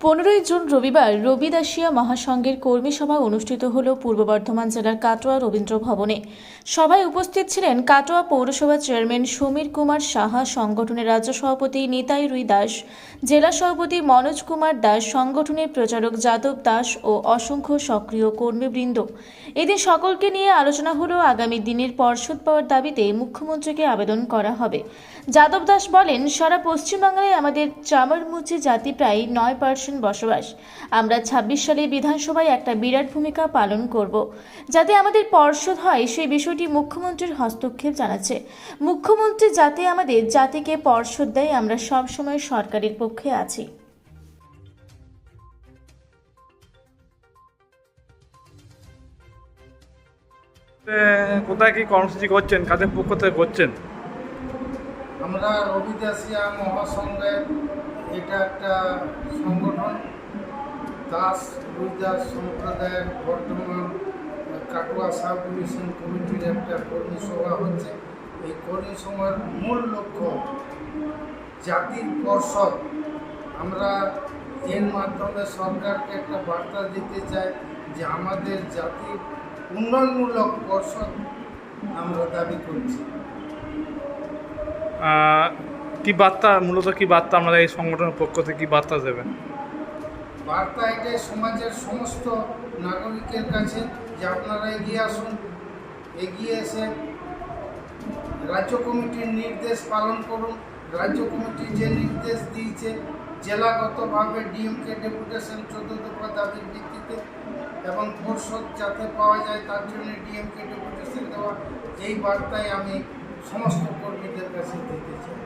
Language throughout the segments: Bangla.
15 জুন রবিবার রবিদাসিয়া মহাসংঘের কর্মী সভা অনুষ্ঠিত হল পূর্ব বর্ধমান জেলার কাটোয়া রবীন্দ্র ভবনে। সভায় উপস্থিত ছিলেন কাটোয়া পৌরসভা চেয়ারম্যান সমীর কুমার সাহা, সংগঠনের রাজ্য সভাপতি নিতাই রুই দাস, জেলা সভাপতি মনোজ কুমার দাস, সংগঠনের প্রচারক যাদব দাস ও অসংখ্য সক্রিয় কর্মীবৃন্দ। এদিন সকলকে নিয়ে আলোচনা হলো আগামী দিনের পর্ষদ পাওয়ার দাবিতে মুখ্যমন্ত্রীকে আবেদন করা হবে। যাদব দাস বলেন, সারা পশ্চিমবাংলায় আমাদের চামারমুচি জাতি প্রায় 9% বসবাস। আমরা 26 সালে বিধানসভায় একটা বিরাট ভূমিকা পালন করব। যাতে আমাদের পর্ষদ হয় সেই বিষয়টি মুখ্যমন্ত্রীর হস্তক্ষেপ জানাচ্ছে। মুখ্যমন্ত্রী যাতে আমাদের জাতিকে পর্ষদ দেয়, আমরা সব সময় সরকারের পক্ষে আছি। কোথায় কি কর্মসূচি করছেন, কাদের পক্ষ থেকে করছেন? আমরা রবিদাসিয়া মহাসংঘের এটা একটা সংগঠন, দাস রুইদাস সম্প্রদায়ের বর্তমান কাটোয়া সাব ডিভিশন কমিটির একটা কর্মী সভা হচ্ছে। এই কর্মী সভার মূল লক্ষ্য জাতির পর্ষদ। আমরা এর মাধ্যমে সরকারকে একটা বার্তা দিতে চাই যে আমাদের জাতির উন্নয়নমূলক পর্ষদ আমরা দাবি করছি। কি বার্তা, মূলত কি বার্তা আপনারা এই সংগঠনের পক্ষ থেকে কি বার্তা দেবেন? বার্তা এটাই সমাজের সমস্ত নাগরিকের কাছে যে আপনারা এগিয়ে আসুন, এগিয়ে এসে রাজ্য কমিটির নির্দেশ পালন করুন। রাজ্য কমিটি যে নির্দেশ দিয়েছে জেলাগতভাবে ডিএমকে ডেপুটেশন 14 দফা দাবির ভিত্তিতে এবং পর্ষদ যাতে পাওয়া যায় তার জন্য ডিএমকে ডেপুটেশন দেওয়া, এই বার্তায় আমি সমস্ত কর্মীদের কাছে দিতে চাই।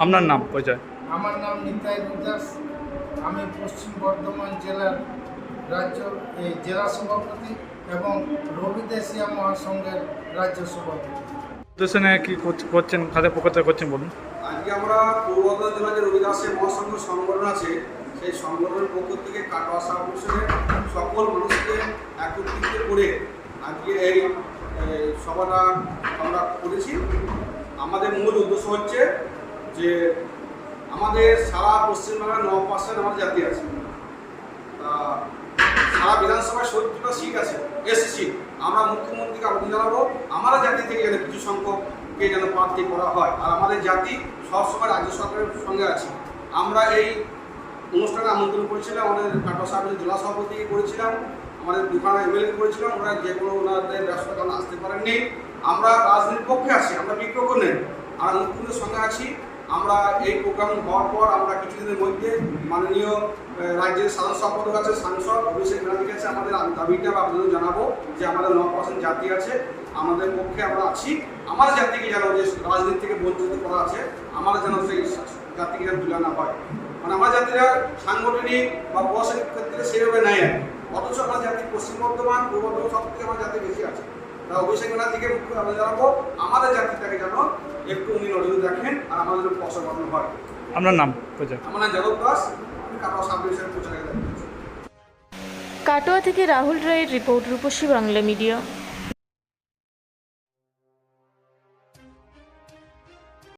আপনার নাম পরিচয়? আমার নাম নিতাই রুই দাস। আমি পশ্চিম বর্ধমান জেলার জেলা সভাপতি এবং রবিদাসিয়া মহাসংঘের রাজ্য সভাপতি। কি করছেন, কাদের পক্ষ থেকে করছেন বলুন? আজকে আমরা পূর্ব বর্ধমান জেলার যে রবিদাসিয়া মহাসংঘ সংগঠন আছে, সেই সংগঠনের পক্ষ থেকে কাটোয়া সাব ডিভিশনের সকল মানুষকে একত্রিত করে আজকে এই সভাটা আমরা করেছি। আমাদের মূল উদ্দেশ্য হচ্ছে যে আমাদের সারা পশ্চিমবাংলার 9% আমাদের জাতি আছে। সারা বিধানসভায় 70টা সিট আছে এসসি সিট। আমরা মুখ্যমন্ত্রীকে আবেদন জানাবো আমাদের জাতি থেকে যেন কিছু সংখ্যককে যেন প্রার্থী করা হয়। আর আমাদের জাতি সবসময় রাজ্য সরকারের সঙ্গে আছে। আমরা এই অনুষ্ঠানে আমন্ত্রণ করেছিলাম, আমাদের কাটোয়া সাহেবের জেলা সভাপতিকে করেছিলাম, আমাদের দুখানা এমএলএ করেছিলাম। ওরা যে কোনো ওনাদের ব্যবসার কারণে আসতে পারেননি। আমরা রাজনীতির পক্ষে আছি, আমরা বিপক্ষ নেই, আর মুখ্যমন্ত্রীর সঙ্গে আছি। আমরা এই প্রোগ্রাম হওয়ার পর আমরা কিছুদিনের মধ্যে মাননীয় রাজ্যের সাধারণ সম্পাদক আছে, সাংসদ অভিষেক ব্যানার্জির কাছে আমাদের দাবিটা বা আবেদন জানাবো যে আমাদের 9% জাতি আছে, আমাদের পক্ষে আমরা আছি। আমার জাতিকে যেন যে রাজনীতি থেকে বঞ্চিত করা আছে, আমরা যেন সেই জাতিকে যেন তুলে না হয়। মানে আমার জাতিরা সাংগঠনিক বা প্রশাসনিক ক্ষেত্রে সেভাবে নেয়, অথচ আমার জাতি পশ্চিম বর্ধমান পূর্ব বর্ধমান সব থেকে আমার জাতি বেশি আছে। তা অভিষেক ব্যানার্জিকে মুখ্য আবেদন জানাবো আমাদের জাতিটাকে যেন একটু উনি নজরে দেখেন আর আমাদের পছন্দ হয়। আপনার নাম? আমার নাম যাদব দাস, কাটোয়া সাব ডিভিশনের প্রচারক। কাটোয়া থেকে রাহুল রায়ের রিপোর্ট, রূপসী বাংলা মিডিয়া।